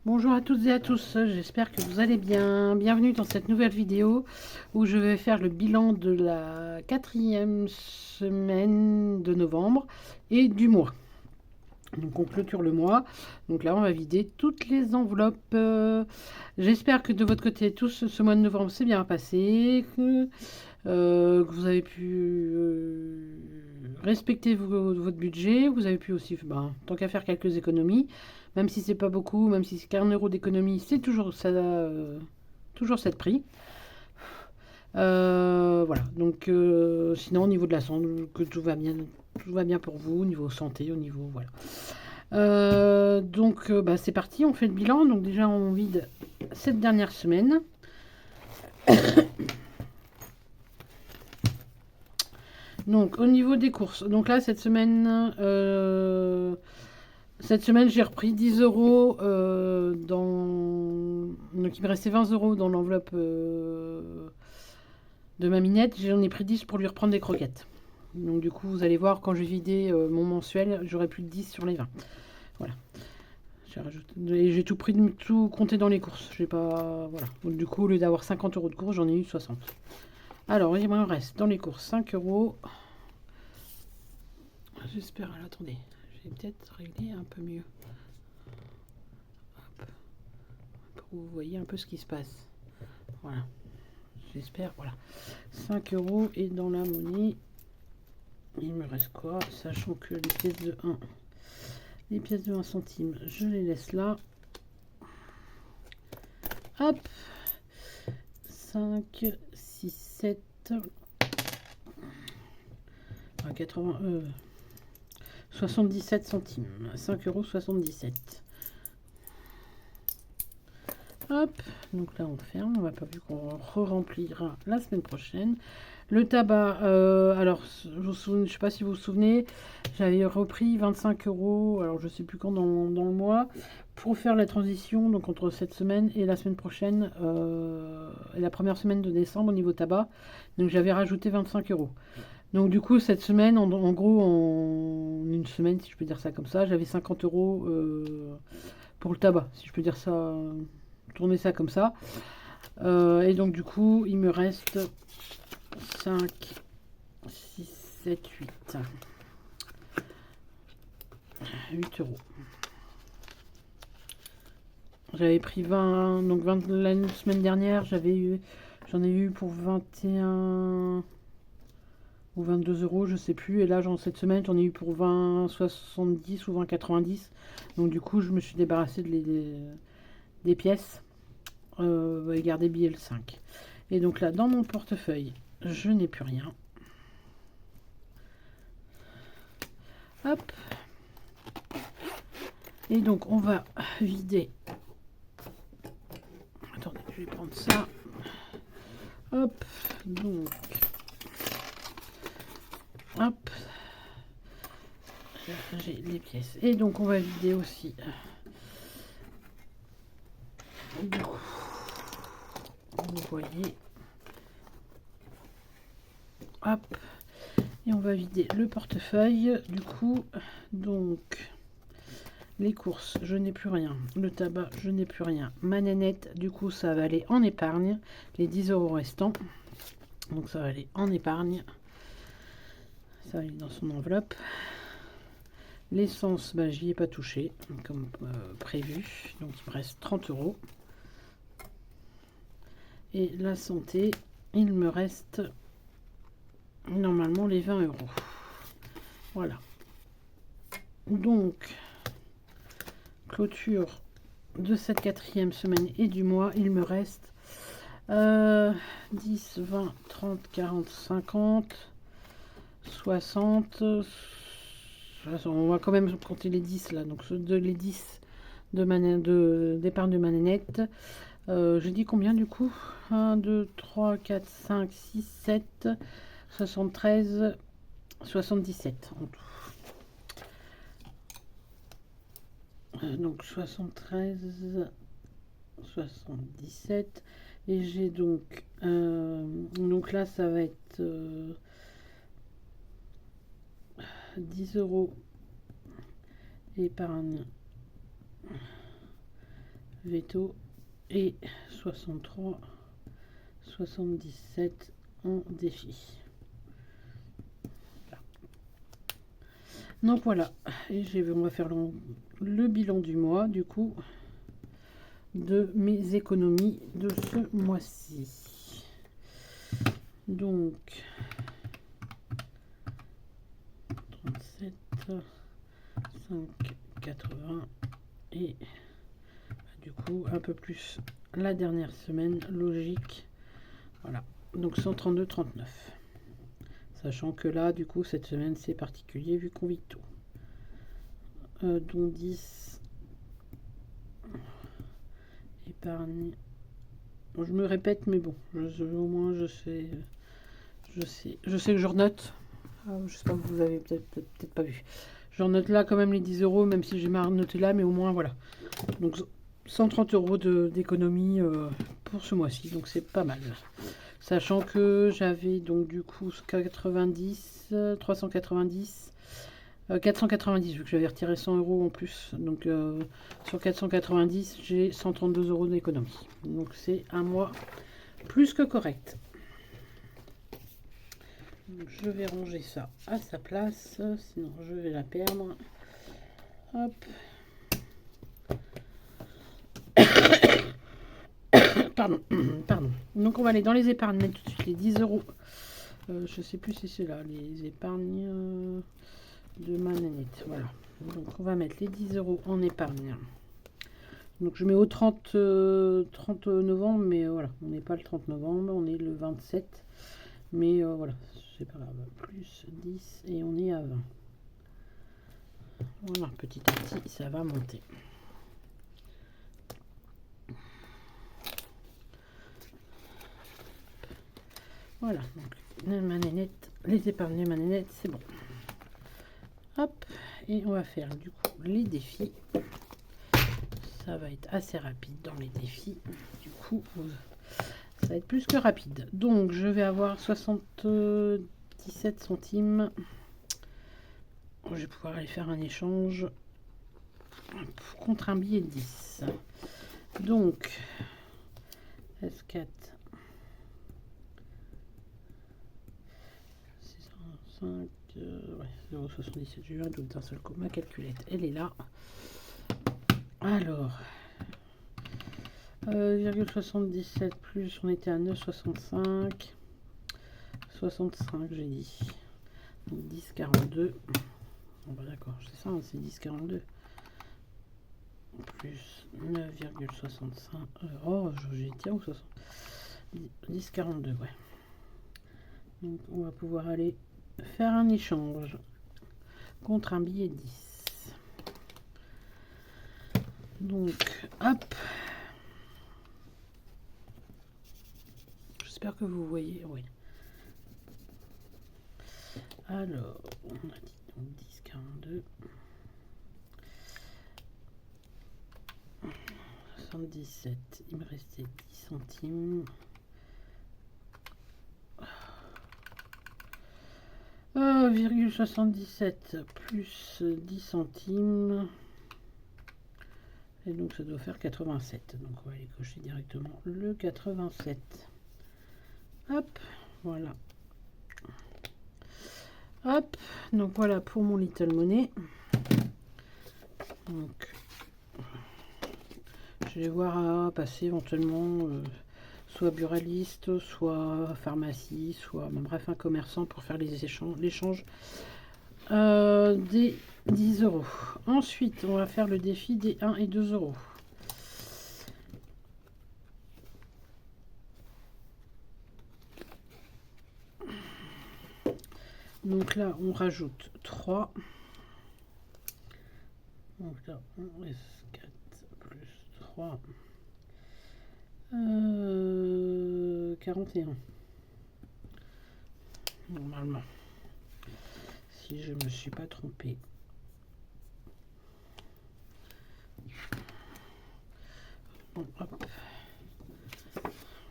Bonjour à toutes et à tous, j'espère que vous allez bien. Bienvenue dans cette nouvelle vidéo où je vais faire le bilan de la 4e semaine de novembre et du mois. Donc on clôture le mois. Donc là on va vider toutes les enveloppes. J'espère que de votre côté tous ce mois de novembre s'est bien passé, que vous avez pu respecter votre budget. Vous avez pu aussi, tant qu'à faire, quelques économies. Même si c'est pas beaucoup, même si c'est qu'un euro d'économie, c'est toujours ça, toujours cette prix. Voilà. Donc sinon au niveau de la santé, que tout va bien pour vous, au niveau santé, au niveau voilà. C'est parti, on fait le bilan. Donc déjà on vide cette dernière semaine. Donc au niveau des courses, donc là cette semaine j'ai repris 10 euros dans... Donc il me restait 20 euros dans l'enveloppe de ma minette. J'en ai pris 10 pour lui reprendre des croquettes. Donc du coup vous allez voir quand je vais vider mon mensuel, j'aurai plus de 10 sur les 20. Voilà. J'ai tout pris, tout compté dans les courses. J'ai pas... Voilà. Donc, du coup au lieu d'avoir 50 euros de courses, j'en ai eu 60. Alors il me reste dans les courses 5 euros. J'espère. Alors, attendez, je vais peut-être régler un peu mieux. Hop. Pour que vous voyez un peu ce qui se passe. Voilà. J'espère. Voilà. 5 euros. Et dans la monnaie, il me reste quoi? Sachant que les pièces de 1 centime, je les laisse là. Hop. 5, 6, 7. 80, 77 centimes. 5 euros 77. Hop, donc là on ferme, on va pas vu qu'on re-remplira la semaine prochaine. Le tabac, alors je sais pas si vous vous souvenez, j'avais repris 25 euros, alors je sais plus quand dans le mois, pour faire la transition donc entre cette semaine et la semaine prochaine, et la première semaine de décembre au niveau tabac. Donc j'avais rajouté 25 euros. Donc du coup cette semaine, en gros en une semaine si je peux dire ça comme ça, j'avais 50 euros pour le tabac, si je peux dire ça, tourner ça comme ça. Et donc du coup il me reste 5, 6, 7, 8. 8 euros. J'avais pris 20, donc 20 la semaine dernière, j'en ai eu pour 21 ou 22 euros, je sais plus. Et là, cette semaine, j'en ai eu pour 20, 70 ou 20, 90. Donc du coup, je me suis débarrassé des pièces et gardé billet le 5. Et donc là, dans mon portefeuille, je n'ai plus rien. Hop. Et donc, on va vider. Attendez, je vais prendre ça. Hop. Donc. Hop. J'ai les pièces. Et donc, on va vider aussi. Du coup, vous voyez. Hop. Et on va vider le portefeuille. Du coup, donc, les courses, je n'ai plus rien. Le tabac, je n'ai plus rien. Ma nénette, du coup, ça va aller en épargne. Les 10 euros restants. Donc, ça va aller en épargne. Ça va aller dans son enveloppe. L'essence, j'y ai pas touché, comme prévu. Donc, il me reste 30 euros. Et la santé, il me reste normalement les 20 euros. Voilà. Donc, clôture de cette 4e semaine et du mois, il me reste 10, 20, 30, 40, 50, 60. On va quand même compter les 10 là. Donc, les 10 d'épargne de ma nénette. Je dis combien du coup? 1, 2, 3, 4, 5, 6, 7, 73, 77 en tout. Donc 73, 77. Et j'ai donc là ça va être 10 euros épargne veto et 63, 77 en défi. Voilà. Donc voilà, et on va faire le bilan du mois, du coup, de mes économies de ce mois-ci. Donc 37, 5, 80 et du coup un peu plus la dernière semaine, logique. Voilà, donc 132,39. Sachant que là, du coup, cette semaine, c'est particulier vu qu'on vit tout. Dont 10 épargne. Bon, je me répète, mais bon, au moins je sais que je renote. Je sais pas, vous avez peut-être pas vu. Je renote là quand même les 10 euros, même si j'ai marre de noter là, mais au moins voilà. Donc 130 euros d'économie pour ce mois-ci, donc c'est pas mal. Sachant que j'avais donc du coup 90, 390, 490, vu que j'avais retiré 100 euros en plus. Donc sur 490, j'ai 132 euros d'économie. Donc c'est un mois plus que correct. Donc, je vais ranger ça à sa place, sinon je vais la perdre. Hop. Pardon, pardon. Donc on va aller dans les épargnes, mettre tout de suite les 10 euros. Je sais plus si c'est là, les épargnes de ma nanette. Voilà. Donc on va mettre les 10 euros en épargne. Donc je mets au 30 novembre, mais voilà, on n'est pas le 30 novembre, on est le 27. Mais voilà, c'est pas grave. Plus 10 et on est à 20. Voilà, petit à petit, ça va monter. Voilà, donc ma nénette, les épargnes de ma nénette, c'est bon. Hop, et on va faire du coup les défis. Ça va être assez rapide dans les défis. Du coup, ça va être plus que rapide. Donc, je vais avoir 77 centimes. Je vais pouvoir aller faire un échange contre un billet de 10. Donc, S4. 605, ouais, 0,77. J'ai eu un doute d'un seul coup. Ma calculette, elle est là. Alors, 0,77 plus, on était à 9,65. 65, j'ai dit. Donc 10,42. Bon, bah d'accord, c'est ça, hein, c'est 10,42. Plus 9,65. Oh, j'ai dit où 60. 10,42, ouais. Donc on va pouvoir aller faire un échange contre un billet de 10. Donc, hop. J'espère que vous voyez, oui. Alors, on a dit donc 10,42. 77, il me restait 10 centimes. 0,77 plus 10 centimes. Et donc ça doit faire 87. Donc on va aller cocher directement le 87. Hop, voilà. Hop, donc voilà pour mon Little Money. Donc je vais voir à passer éventuellement soit buraliste, soit pharmacie, soit bref un commerçant pour faire l'échange des 10 euros. Ensuite, on va faire le défi des 1 et 2 euros. Donc là, on rajoute 3. Donc là, on reste 4 plus 3. 41. Normalement. Si je me suis pas trompée. Bon, hop.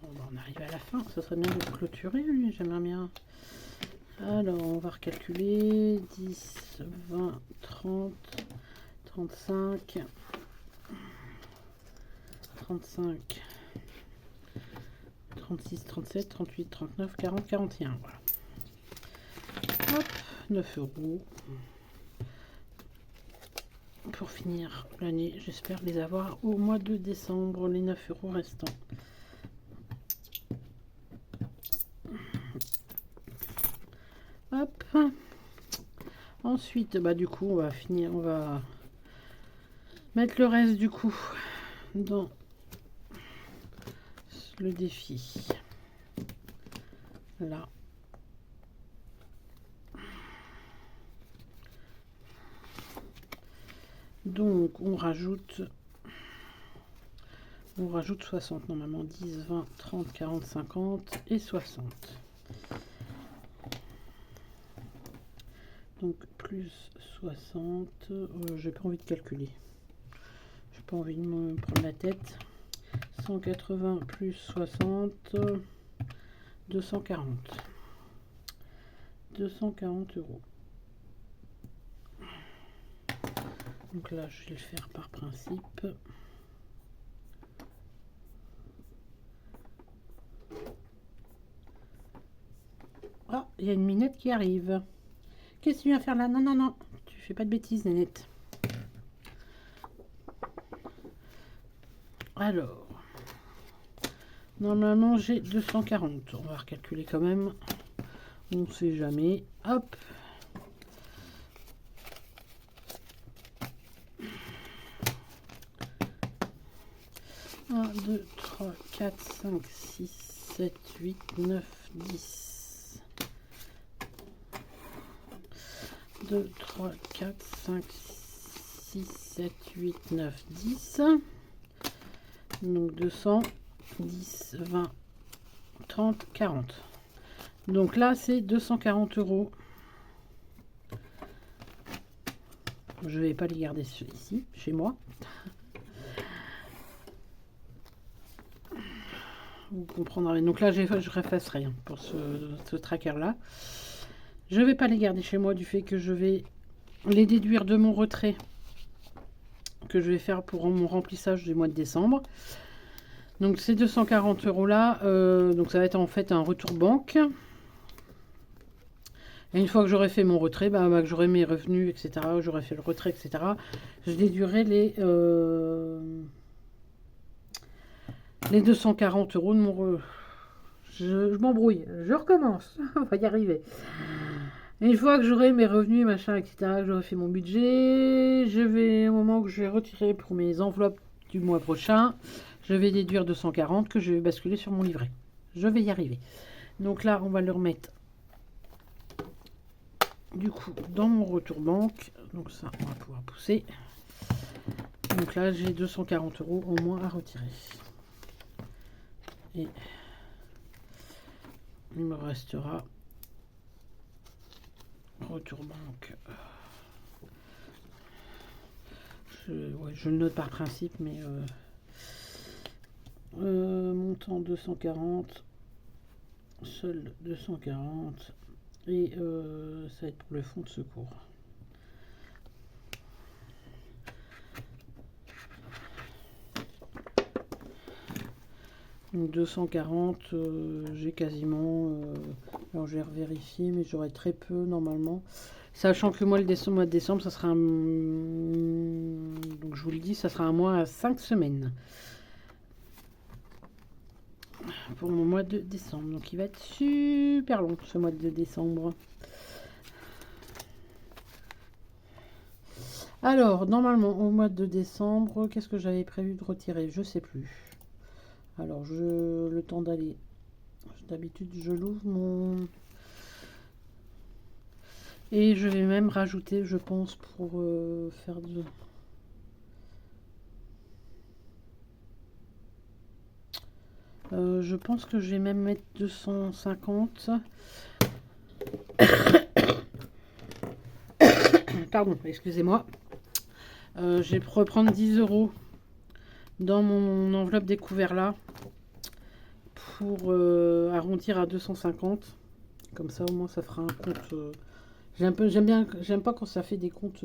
Bon, on arrive à la fin. Ça serait bien de clôturer, lui. J'aimerais bien. Alors, on va recalculer. 10, 20, 30, 35, 35, 36, 37, 38, 39, 40, 41. Voilà. Hop, 9 euros. Pour finir l'année, j'espère les avoir au mois de décembre, les 9 euros restants. Hop. Ensuite, bah du coup, on va finir, on va mettre le reste du coup dans le défi. Là. Donc on rajoute 60 normalement, 10, 20, 30, 40, 50 et 60. Donc plus 60, j'ai pas envie de calculer. J'ai pas envie de me prendre la tête. 180 plus 60, 240. 240 euros. Donc là, je vais le faire par principe. Ah, il y a une minette qui arrive. Qu'est-ce que tu viens faire là? Non, non, non. Tu fais pas de bêtises, Nénette. Alors, normalement, j'ai 240. On va recalculer quand même. On ne sait jamais. Hop. 1, 2, 3, 4, 5, 6, 7, 8, 9, 10. 2, 3, 4, 5, 6, 7, 8, 9, 10. Donc 200, 10, 20, 30, 40. Donc là, c'est 240 euros. Je vais pas les garder ici, chez moi. Vous comprendrez. Donc là, je refasse rien pour ce tracker-là. Je vais pas les garder chez moi du fait que je vais les déduire de mon retrait que je vais faire pour mon remplissage du mois de décembre. Donc ces 240 euros là, donc ça va être en fait un retour banque. Et une fois que j'aurai fait mon retrait, que j'aurai mes revenus, etc., j'aurai fait le retrait, etc., je déduirai les 240 euros de mon... Je m'embrouille, je recommence, on va y arriver. Une fois que j'aurai mes revenus, machin, etc., que j'aurai fait mon budget, je vais, au moment où je vais retirer pour mes enveloppes du mois prochain, je vais déduire 240 que je vais basculer sur mon livret. Je vais y arriver. Donc là, on va le remettre du coup dans mon retour banque. Donc ça, on va pouvoir pousser. Donc là, j'ai 240 euros au moins à retirer. Et il me restera retour banque. Je le note par principe, mais montant 240, seul 240, et ça va être pour le fonds de secours. Donc 240, j'ai quasiment, alors je vais revérifier, mais j'aurai très peu normalement. Sachant que moi, le mois de décembre, ça sera un... Donc je vous le dis, ça sera un mois à 5 semaines. Pour mon mois de décembre. Donc il va être super long, ce mois de décembre. Alors, normalement, au mois de décembre, qu'est-ce que j'avais prévu de retirer? Je sais plus. Alors, le temps d'aller... D'habitude, je l'ouvre mon... Et je vais même rajouter, je pense, pour faire de... je pense que je vais même mettre 250. Pardon, excusez-moi. Je vais reprendre 10 euros dans mon enveloppe découvert là pour arrondir à 250. Comme ça, au moins, ça fera un compte. J'aime pas quand ça fait des comptes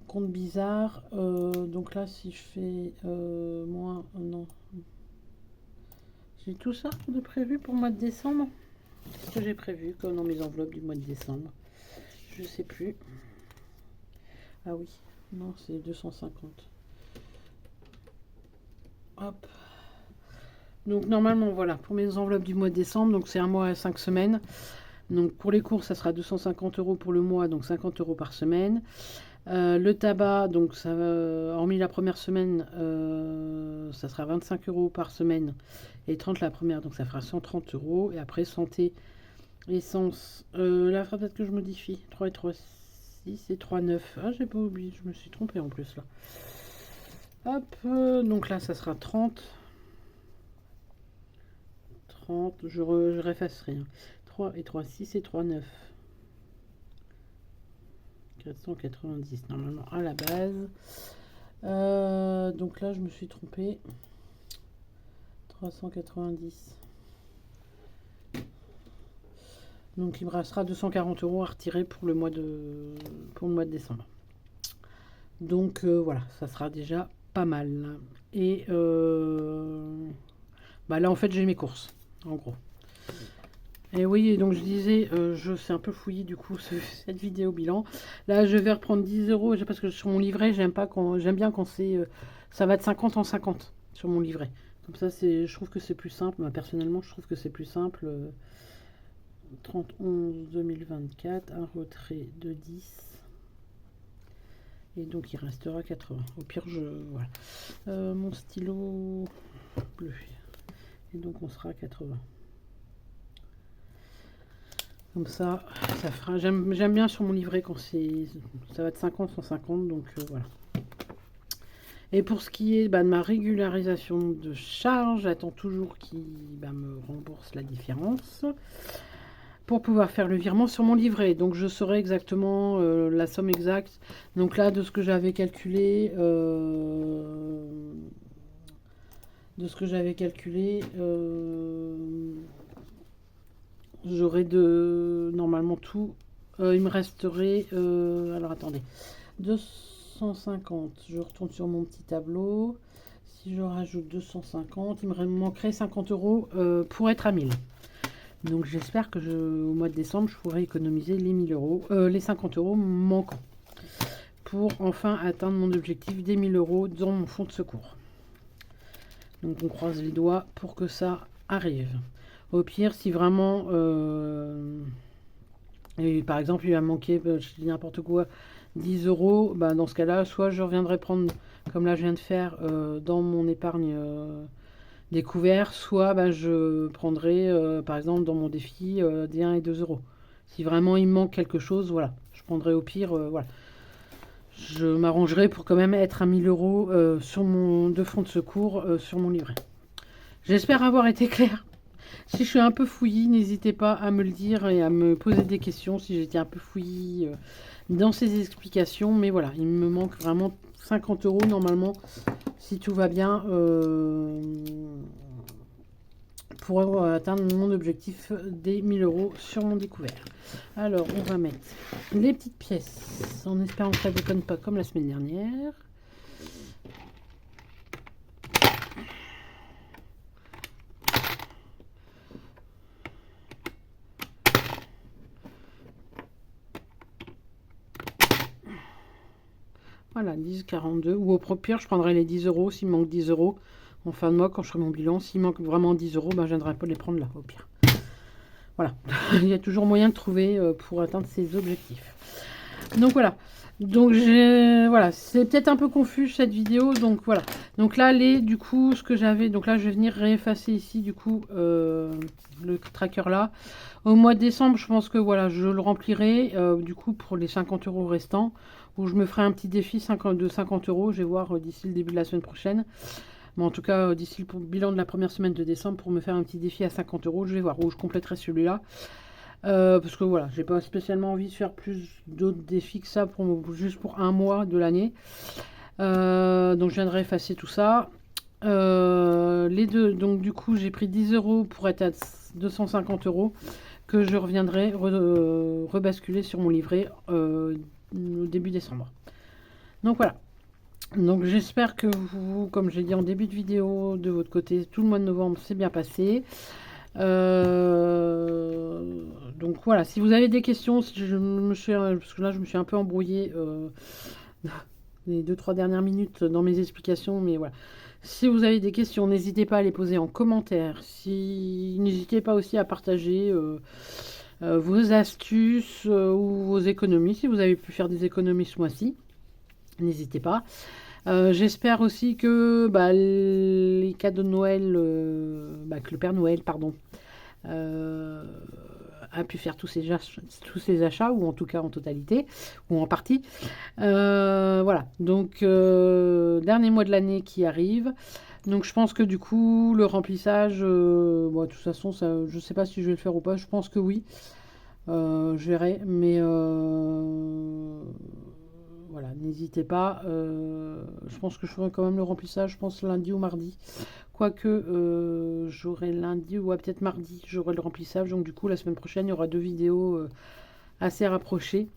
compte bizarre. Donc là, si je fais moins... non. J'ai tout ça de prévu pour le mois de décembre. Qu'est-ce que j'ai prévu comme dans mes enveloppes du mois de décembre? Je sais plus. Ah oui, non, c'est 250. Hop. Donc normalement, voilà, pour mes enveloppes du mois de décembre, donc c'est un mois à 5 semaines. Donc pour les courses, ça sera 250 € pour le mois, donc 50 € par semaine. Le tabac, donc ça, hormis la première semaine, ça sera 25 € par semaine et 30 la première, donc ça fera 130 €. Et après, santé, essence, là, il faudra peut-être que je modifie. 3 et 3, 6 et 3, 9. Ah, j'ai pas oublié, je me suis trompée en plus là. Hop, donc là, ça sera 30. 30, je réeffacerai. 3 et 3, 6 et 3, 9. 490 normalement à la base. Donc là, je me suis trompée. 390. Donc il me restera 240 € à retirer pour le mois de décembre. Donc voilà, ça sera déjà pas mal. Et bah là en fait j'ai mes courses, en gros. Et oui, et donc je disais, je sais un peu fouillis du coup cette vidéo bilan. Là je vais reprendre 10 € parce que sur mon livret j'aime bien quand c'est ça va de 50 en 50 sur mon livret. Comme ça je trouve que c'est plus simple. Moi, personnellement je trouve que c'est plus simple. 30/11 2024, un retrait de 10. Et donc il restera 80. Au pire, voilà. Mon stylo bleu. Et donc on sera à 80. Comme ça fera. J'aime bien sur mon livret quand ça va de 50 en 50. Donc voilà. Et pour ce qui est de ma régularisation de charge, j'attends toujours qu'il me rembourse la différence pour pouvoir faire le virement sur mon livret. Donc je saurai exactement la somme exacte. Donc là, de ce que j'avais calculé, j'aurais normalement tout. Il me resterait, alors attendez, 250. Je retourne sur mon petit tableau. Si je rajoute 250, il me manquerait 50 € pour être à 1000. Donc j'espère que au mois de décembre, je pourrai économiser les 1000 €, les 50 € manquants pour enfin atteindre mon objectif des 1000 € dans mon fonds de secours. Donc on croise les doigts pour que ça arrive. Au pire, si vraiment, et par exemple, il va me manquer, je dis n'importe quoi, 10 €, dans ce cas-là, soit je reviendrai prendre, comme là je viens de faire, dans mon épargne découvert, soit je prendrai par exemple dans mon défi des 1 et 2 €. Si vraiment il me manque quelque chose, voilà, je prendrai au pire, voilà. Je m'arrangerai pour quand même être à 1000 € sur mon fonds de secours sur mon livret. J'espère avoir été claire. Si je suis un peu fouillis, n'hésitez pas à me le dire et à me poser des questions si j'étais un peu fouillis dans ces explications. Mais voilà, il me manque vraiment 50 € normalement, si tout va bien, pour atteindre mon objectif des 1000 € sur mon découvert. Alors, on va mettre les petites pièces en espérant que ça ne déconne pas comme la semaine dernière. Voilà, 10,42. Ou au pire, je prendrai les 10 € s'il me manque 10 € en fin de mois quand je ferai mon bilan. S'il manque vraiment 10 €, je viendrai pas les prendre là, au pire. Voilà, il y a toujours moyen de trouver pour atteindre ses objectifs. Donc voilà. Donc voilà, c'est peut-être un peu confus cette vidéo. Donc voilà. Donc là, du coup, ce que j'avais. Donc là, je vais venir réeffacer ici, du coup, le tracker là. Au mois de décembre, je pense que voilà, je le remplirai du coup pour les 50 € restants. Où je me ferai un petit défi de 50 €. Je vais voir d'ici le début de la semaine prochaine. Mais en tout cas, d'ici le bilan de la première semaine de décembre, pour me faire un petit défi à 50 €, je vais voir où je compléterai celui-là. Parce que voilà, j'ai pas spécialement envie de faire plus d'autres défis que ça, juste pour un mois de l'année. Donc je viendrai effacer tout ça. Les deux, donc du coup, j'ai pris 10 € pour être à 250 € que je reviendrai rebasculer sur mon livret au début décembre. Donc voilà. Donc j'espère que vous, comme j'ai dit en début de vidéo, de votre côté, tout le mois de novembre s'est bien passé. Donc voilà, si vous avez des questions, si je me suis, parce que là je me suis un peu embrouillée les 2-3 dernières minutes dans mes explications, mais voilà. Si vous avez des questions, n'hésitez pas à les poser en commentaire. N'hésitez pas aussi à partager vos astuces ou vos économies. Si vous avez pu faire des économies ce mois-ci, n'hésitez pas. J'espère aussi que les cadeaux de Noël, que le Père Noël, pardon, a pu faire tous ces achats, ou en tout cas en totalité, ou en partie. Voilà, donc dernier mois de l'année qui arrive. Donc je pense que du coup, le remplissage, de toute façon, ça, je ne sais pas si je vais le faire ou pas, je pense que oui. Je verrai, mais voilà, n'hésitez pas. Je pense que je ferai quand même le remplissage, je pense lundi ou mardi. Quoique, j'aurai lundi ou peut-être mardi, j'aurai le remplissage. Donc du coup, la semaine prochaine, il y aura 2 vidéos assez rapprochées.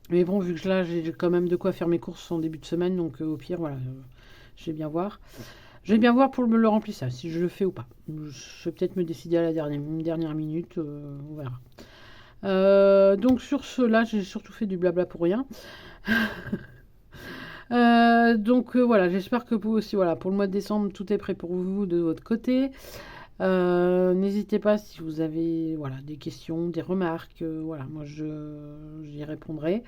Mais bon, vu que là, j'ai quand même de quoi faire mes courses en début de semaine. Donc au pire, voilà, je vais bien voir. Je vais bien voir pour le remplissage, si je le fais ou pas. Je vais peut-être me décider à la dernière minute, on verra. Donc sur ce, là, j'ai surtout fait du blabla pour rien. Donc voilà, j'espère que vous aussi, voilà, pour le mois de décembre, tout est prêt pour vous de votre côté. N'hésitez pas si vous avez voilà, des questions, des remarques, voilà, moi j'y répondrai.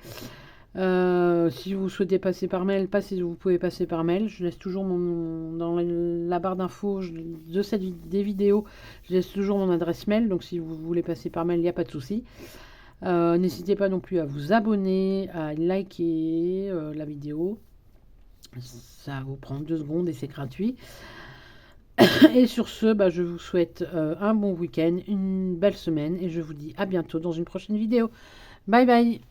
Si vous souhaitez passer par mail, vous pouvez passer par mail. Je laisse toujours dans la barre d'infos des vidéos, je laisse toujours mon adresse mail. Donc si vous voulez passer par mail, il n'y a pas de souci. N'hésitez pas non plus à vous abonner, à liker la vidéo. Ça vous prend 2 secondes et c'est gratuit. Et sur ce, je vous souhaite un bon week-end, une belle semaine et je vous dis à bientôt dans une prochaine vidéo. Bye bye!